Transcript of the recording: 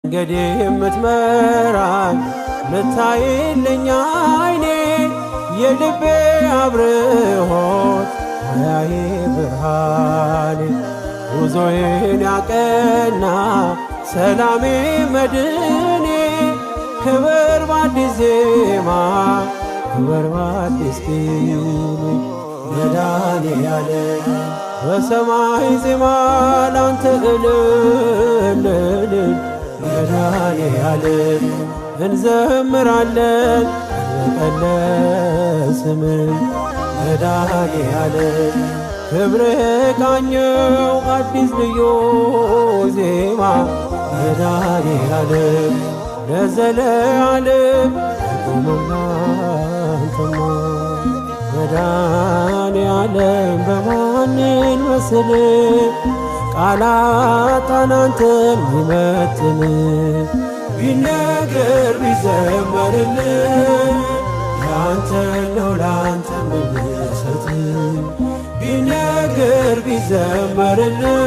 መንገዴ የምትመራኝ ምታይልኝ ዓይኔ የልቤ አብርሆት አያዬ ብርሃኔ ጉዞዬን ያቀና ሰላሜ መድኔ ክብር በአዲስ ዜማ ክብር በአዲስ ቅኔ መድኃኔዓለም በሰማይ ዜማ ላንተ እልል መድኃኔዓለም እንዘምራለን በቀን ስምህ መድኃኔዓለም ክብርህ ቃኘው አዲስ ልዩ ዜማ መድኃኔዓለም ለዘለዓለም ቆመና አንተማ መድኃኔዓለም በማንን መስል ቃላት አንተን ሚመጥን ቢነገር ቢዘመርልን ያንተ ነው ላንተ ምንሰጥ ቢነገር ቢዘመርልን